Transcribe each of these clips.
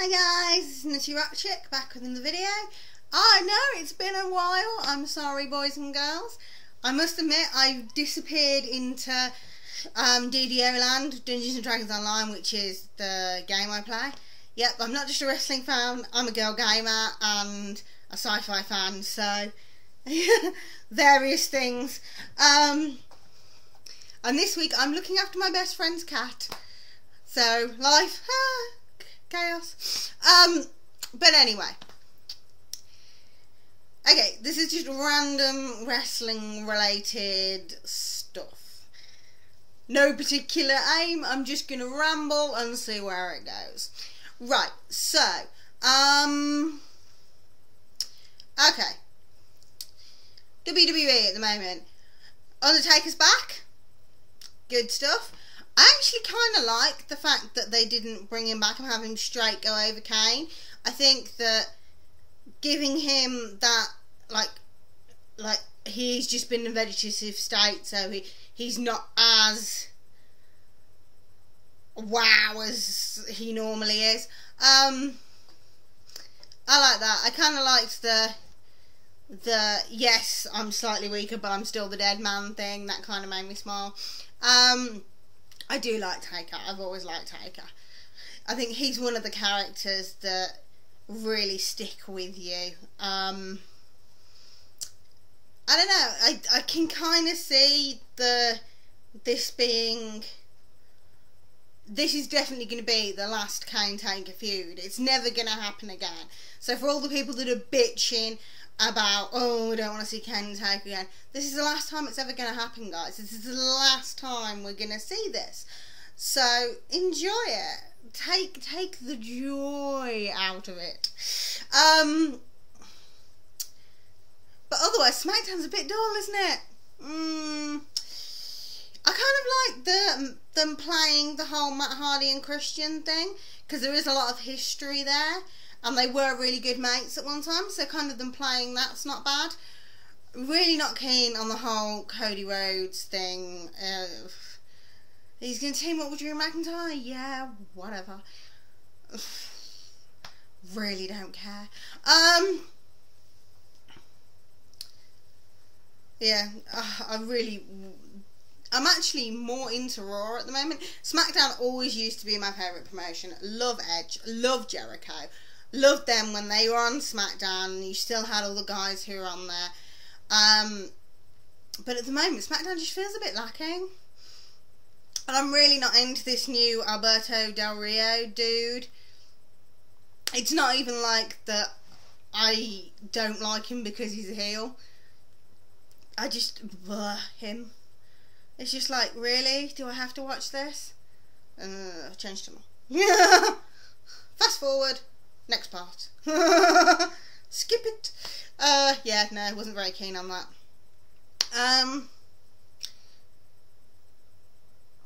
Hi guys, it's Nitty Rock Chick back with another video. I know it's been a while. I'm sorry, boys and girls. I must admit I've disappeared into DDO Land, Dungeons and Dragons Online, which is the game I play. Yep, I'm not just a wrestling fan. I'm a girl gamer and a sci-fi fan. So various things. And this week I'm looking after my best friend's cat. So life. Chaos. But anyway. Okay, this is just random wrestling related stuff. No particular aim, I'm just gonna ramble and see where it goes. Right, so, okay. WWE at the moment. Undertaker's back. Good stuff. I actually kind of like the fact that they didn't bring him back and have him straight go over Kane. I think that giving him that, like he's just been in a vegetative state, so he's not as wow as he normally is. I like that. I kind of liked the yes, I'm slightly weaker, but I'm still the dead man thing. That kind of made me smile. I do like Taker. I've always liked Taker. I think he's one of the characters that really stick with you. I don't know. I can kind of see this is definitely going to be the last Kane Taker feud. It's never going to happen again. So for all the people that are bitching about, oh, we don't want to see Kane Taker again, this is the last time it's ever going to happen, guys. This is the last time we're going to see this. So enjoy it. Take the joy out of it. But otherwise, SmackDown's a bit dull, isn't it? I kind of like them playing the whole Matt Hardy and Christian thing, because there is a lot of history there, and they were really good mates at one time, so kind of them playing that's not bad. Really not keen on the whole Cody Rhodes thing. He's going to team up with Drew McIntyre? Yeah, whatever. Really don't care. Yeah, I'm actually more into Raw at the moment. SmackDown always used to be my favourite promotion. Love Edge, love Jericho. Loved them when they were on SmackDown. You still had all the guys who were on there. But at the moment, SmackDown just feels a bit lacking. And I'm really not into this new Alberto Del Rio dude. It's not even like that I don't like him because he's a heel. I just, him. It's just like, really? Do I have to watch this? I've changed them all. Fast forward. Next part. Skip it. Yeah, no, I wasn't very keen on that.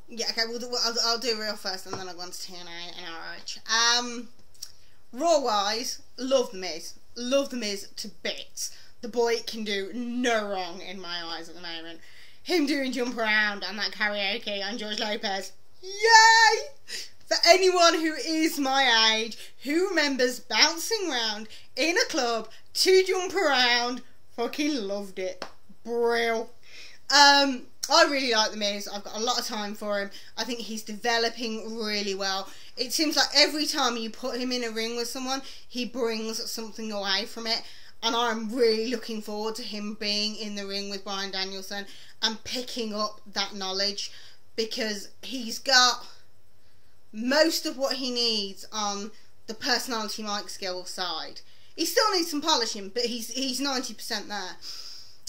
Yeah, okay, I'll do real first and then I'll go on to TNA and RH. Raw-wise, love The Miz. Love The Miz to bits. The boy can do no wrong in my eyes at the moment. Him doing Jump Around and that karaoke on George Lopez. Yay! For anyone who is my age, who remembers bouncing around in a club to jump around, fucking loved it. Brill. I really like The Miz. I've got a lot of time for him. I think he's developing really well. It seems like every time you put him in a ring with someone, he brings something away from it. And I'm really looking forward to him being in the ring with Bryan Danielson and picking up that knowledge, because he's got most of what he needs on the personality mic skill side. He still needs some polishing, but he's 90% there.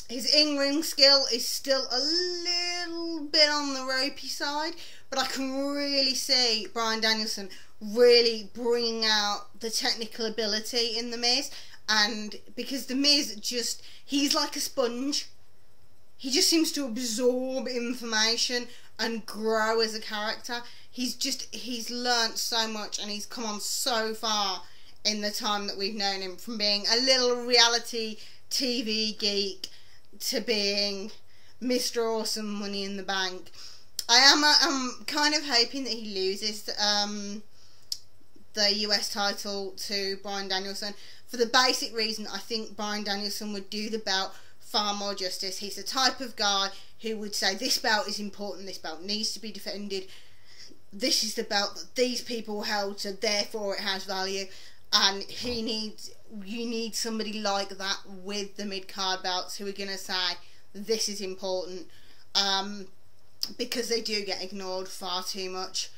His in-ring skill is still a little bit on the ropey side, but I can really see Bryan Danielson really bringing out the technical ability in The Miz. And because The Miz he's like a sponge. He just seems to absorb information and grow as a character. He's learnt so much and he's come on so far in the time that we've known him, from being a little reality TV geek to being Mr. Awesome Money in the Bank. I'm kind of hoping that he loses the US title to Bryan Danielson for the basic reason I think Bryan Danielson would do the belt far more justice. He's the type of guy who would say, this belt is important, this belt needs to be defended, this is the belt that these people held, so therefore it has value. And you need somebody like that with the mid-card belts who are going to say, this is important, because they do get ignored far too much.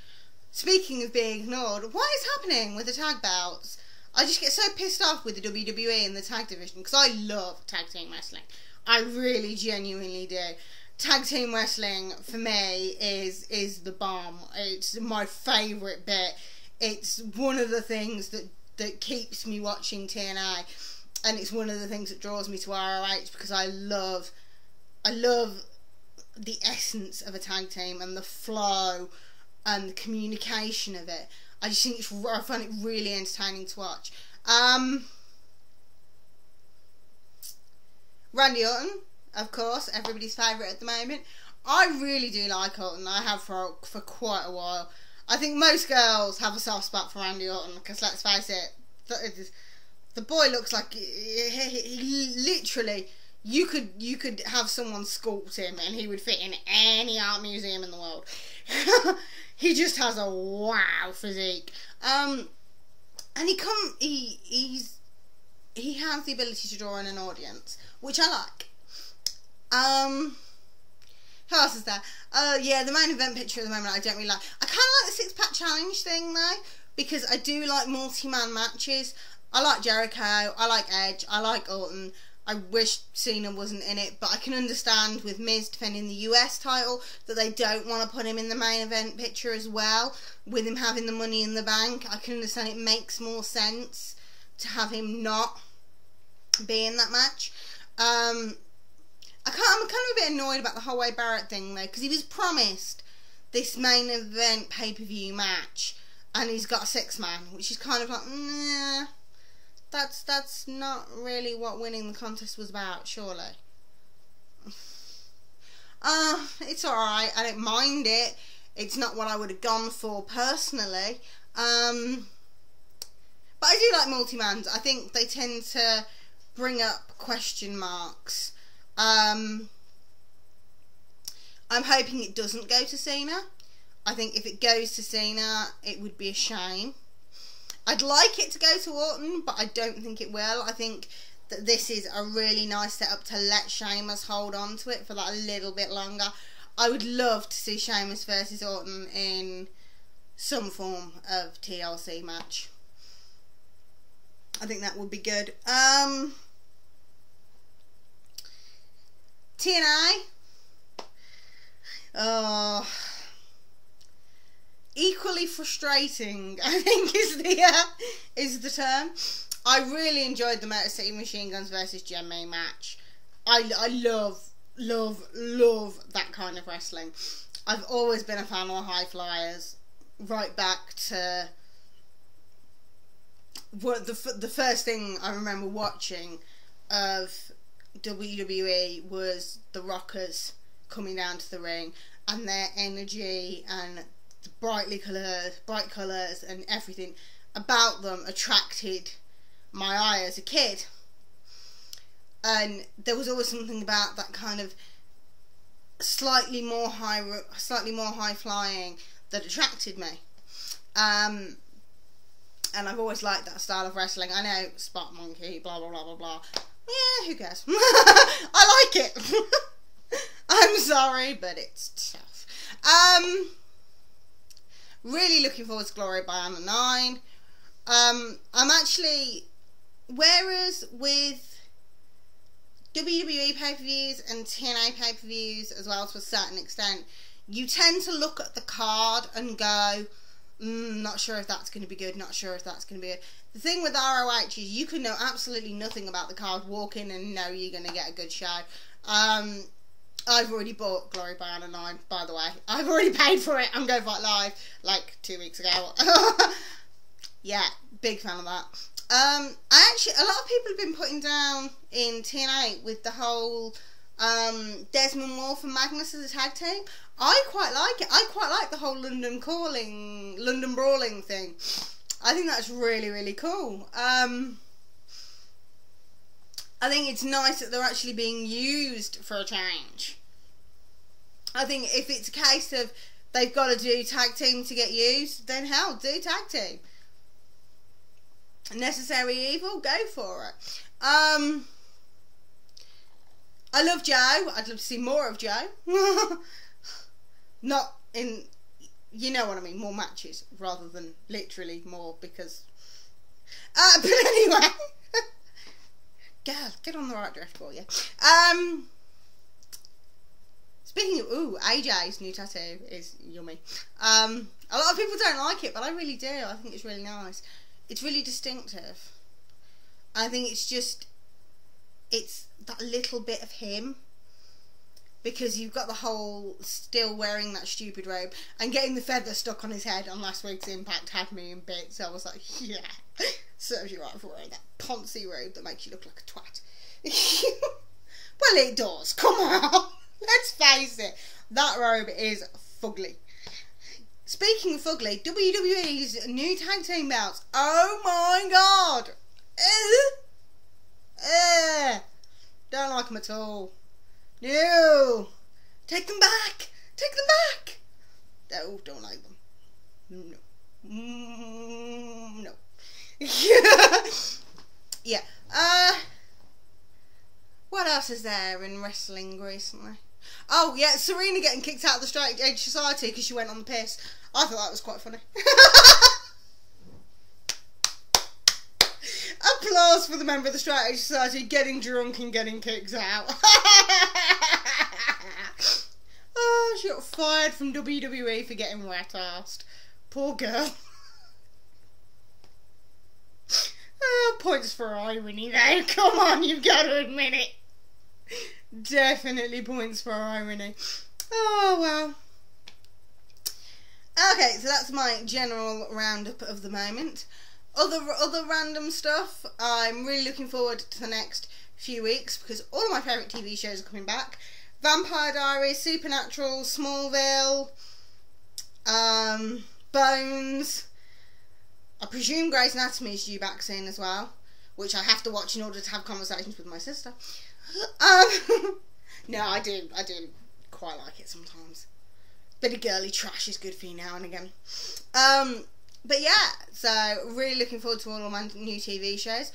Speaking of being ignored, what is happening with the tag belts? I just get so pissed off with the WWE and the tag division, because I love tag team wrestling. I really genuinely do. Tag team wrestling for me is the bomb. It's my favourite bit. It's one of the things that keeps me watching TNA, and it's one of the things that draws me to ROH, because I love the essence of a tag team and the flow and the communication of it. I just think I find it really entertaining to watch. Randy Orton, of course, everybody's favourite at the moment. I really do like Orton. I have for quite a while. I think most girls have a soft spot for Randy Orton, because let's face it, the boy looks like he literally, you could have someone sculpt him and he would fit in any art museum in the world. He just has a wow physique. And he has the ability to draw in an audience, which I like. Who else is there? Yeah, the main event picture at the moment I don't really like. I kind of like the 6-pack challenge thing though, because I do like multi-man matches. I like Jericho, I like Edge, I like Orton. I wish Cena wasn't in it, but I can understand with Miz defending the US title that they don't want to put him in the main event picture as well, with him having the Money in the Bank. I can understand it makes more sense to have him not be in that match. I'm kind of a bit annoyed about the whole Wade Barrett thing though, because he was promised this main event pay-per-view match, and he's got a 6-man, which is kind of like, nah, that's not really what winning the contest was about, surely. It's alright, I don't mind it. It's not what I would have gone for personally. But I do like multi-mans. I think they tend to bring up question marks. I'm hoping it doesn't go to Cena. I think if it goes to Cena, it would be a shame. I'd like it to go to Orton, but I don't think it will. I think that this is a really nice setup to let Sheamus hold on to it for that a little bit longer. I would love to see Sheamus versus Orton in some form of TLC match. I think that would be good. TNA. Oh, equally frustrating, I think is the term. I really enjoyed the Motor City Machine Guns versus Gen-Me match. I love that kind of wrestling. I've always been a fan of the High Flyers, right back to what the first thing I remember watching of WWE was the Rockers coming down to the ring, and their energy and the bright colours and everything about them attracted my eye as a kid. And there was always something about that kind of slightly more high flying that attracted me. And I've always liked that style of wrestling. I know, Spot Monkey, blah blah blah blah blah. Yeah, who cares? I like it. I'm sorry, but it's tough. Really looking forward to Glory by Anna 9. I'm actually, whereas with WWE pay-per-views and TNA pay-per-views as well to a certain extent, you tend to look at the card and go, not sure if that's going to be good, not sure if that's going to be good. The thing with ROH is you can know absolutely nothing about the card, walk in and know you're going to get a good show. I've already bought Glory by Anna 9, by the way. I've already paid for it. I'm going for it live, like 2 weeks ago. Yeah, big fan of that. A lot of people have been putting down in TNA with the whole Desmond Wolfe and Magnus as a tag team. I quite like it. I quite like the whole London Brawling thing. I think that's really, really cool. I think it's nice that they're actually being used for a change. I think if it's a case of they've got to do tag team to get used, then hell, do tag team. Necessary evil, go for it. I love Joe. I'd love to see more of Joe. Not in, you know what I mean, more matches rather than literally more, because but anyway. Girl, get on the right drift, for you. Speaking of, AJ's new tattoo is yummy. A lot of people don't like it, but I really do. I think it's really nice. It's really distinctive. I think it's just, it's that little bit of him. Because you've got the whole still wearing that stupid robe and getting the feather stuck on his head on last week's Impact had me in bits. So I was like, yeah, serves you right for wearing that poncy robe that makes you look like a twat. Well, it does. Come on. Let's face it. That robe is fugly. Speaking of fugly, WWE's new tag team belts. Oh my god. Don't like them at all. No! Take them back! Take them back! No, don't like them. No. No. Yeah. What else is there in wrestling recently? Oh, yeah, Serena getting kicked out of the Straight Edge Society because she went on the piss. I thought that was quite funny. Applause for the member of the Straight Edge Society getting drunk and getting kicked out. Oh, she got fired from WWE for getting wet-arsed. Poor girl. Points for irony though. Come on, you've got to admit it. Definitely points for irony. Oh, well. Okay, so that's my general roundup of the moment. Other random stuff, I'm really looking forward to the next few weeks because all of my favourite TV shows are coming back. Vampire Diaries, Supernatural, Smallville, Bones. I presume Grey's Anatomy is due back soon as well, which I have to watch in order to have conversations with my sister. No, I do quite like it sometimes. Bit of girly trash is good for you now and again. But yeah, so really looking forward to all of my new TV shows.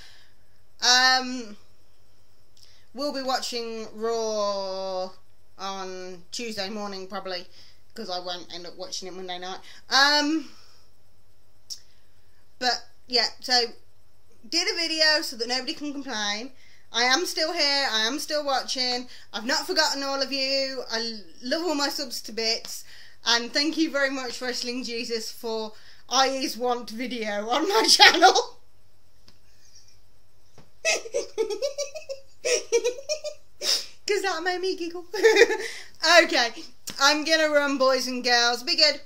We'll be watching Raw on Tuesday morning probably, because I won't end up watching it Monday night. But yeah, so did a video so that nobody can complain. I am still here, I am still watching. I've not forgotten all of you. I love all my subs to bits. And thank you very much, Wrestling Jesus, for IE's Want video on my channel. Because that made me giggle. Okay, I'm gonna run, boys and girls. Be good.